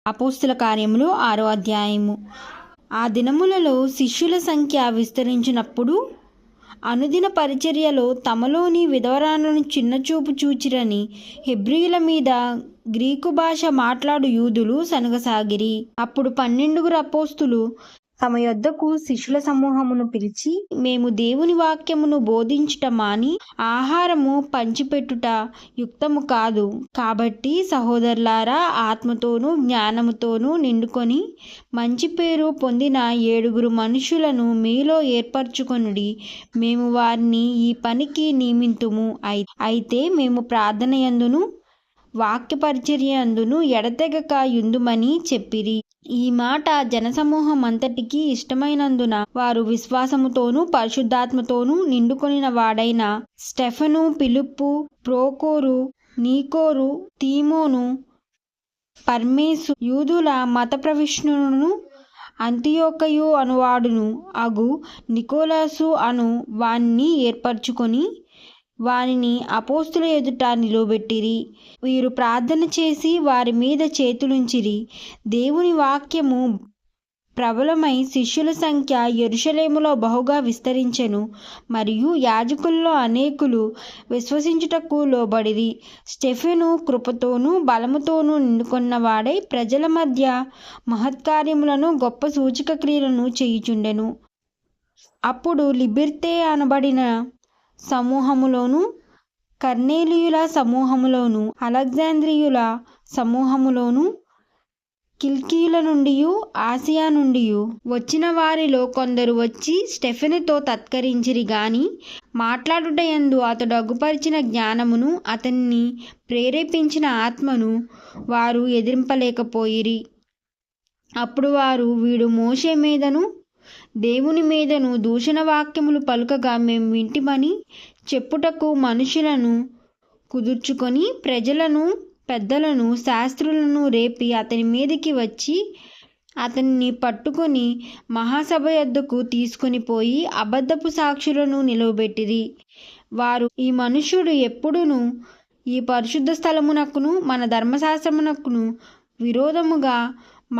అపోస్తుల కార్యములు 6వ అధ్యాయము. ఆ దినములలో శిష్యుల సంఖ్య విస్తరించినప్పుడు అనుదిన పరిచర్యలో తమలోని విధవరాలను చిన్నచూపు చూచిరని హెబ్రీయుల మీద గ్రీకు భాష మాట్లాడు యూదులు సనగసాగిరి. అప్పుడు 12 అపోస్తులు తమ యొద్దకు శిష్యుల సమూహమును పిలిచి, మేము దేవుని వాక్యమును బోధించుట మాని ఆహారము పంచిపెట్టుట యుక్తము కాదు. కాబట్టి సహోదరులారా, ఆత్మతోనూ జ్ఞానముతోనూ నిండుకొని మంచి పేరు పొందిన 7 మనుషులను మీలో ఏర్పరచుకొనుడి. మేము వారిని ఈ పనికి నియమింతుము. అయితే మేము ప్రార్థనయందును వాక్య పరిచర్యందును ఎడతెగక యుందుమని చెప్పిరి. ఈ మాట జనసమూహం అంతటికీ ఇష్టమైనందున వారు విశ్వాసముతోనూ పరిశుద్ధాత్మతోనూ నిండుకొనిన వాడైన స్టెఫను, ఫిలిప్పు, ప్రోకోరు, నీకోరు, తీమోను, పర్మేసు, యూదుల మత ప్రవిష్ణును, అంతియోకయు అనువాడును అగు నికోలాసు అను వానిని ఏర్పరచుకొని వానిని అపోస్తుల ఎదుట నిలువబెట్టిరి. వీరు ప్రార్థన చేసి వారి మీద చేతులుంచిరి. దేవుని వాక్యము ప్రబలమై శిష్యుల సంఖ్య యెరూషలేములో బహుగా విస్తరించెను. మరియు యాజకుల్లో అనేకులు విశ్వసించుటకు లోబడిరి. స్టెఫెను కృపతోనూ బలముతోనూ నిండుకొన్నవాడై ప్రజల మధ్య మహత్కార్యములను గొప్ప సూచక క్రియలను చేయుచుండెను. అప్పుడు లిబెర్తే అనబడిన సమూహములోను, కర్నేలీయుల సమూహములోను, అలెగ్జాంద్రియుల సమూహములోను, కిల్కీయుల నుండియు ఆసియా నుండియు వచ్చిన వారిలో కొందరు వచ్చి స్టెఫెనుతో తత్కరించిరి గాని మాట్లాడుటయందు అతడు అగుపరిచిన జ్ఞానమును అతనిని ప్రేరేపించిన ఆత్మను వారు ఎదిరింపలేకపోయిరి. అప్పుడు వారు, వీడు మోషే మీదను దేవుని మీదను దూషణ వాక్యములు పలుకగా మేము వింటిమని చెప్పుటకు మనుషులను కుదుర్చుకొని ప్రజలను, పెద్దలను, శాస్త్రులను రేపి అతని మీదికి వచ్చి అతనిని పట్టుకొని మహాసభ యొద్దకు తీసుకొని పోయి అబద్ధపు సాక్షులను నిలువబెట్టిరి. వారు, ఈ మనుష్యుడు ఎప్పుడును ఈ పరిశుద్ధ స్థలమునకును మన ధర్మశాస్త్రమునకును విరోధముగా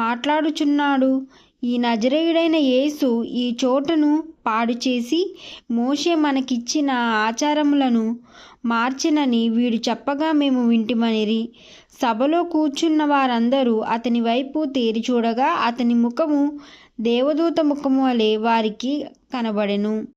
మాట్లాడుచున్నాడు. ఈ నజరేయుడైన యేసు ఈ చోటను పాడుచేసి మోషే మనకిచ్చిన ఆచారములను మార్చెనని వీడు చెప్పగా మేము వింటిమనిరి. సభలో కూర్చున్న వారందరూ అతని వైపు తేరి చూడగా అతని ముఖము దేవదూత ముఖము వలె వారికి కనబడెను.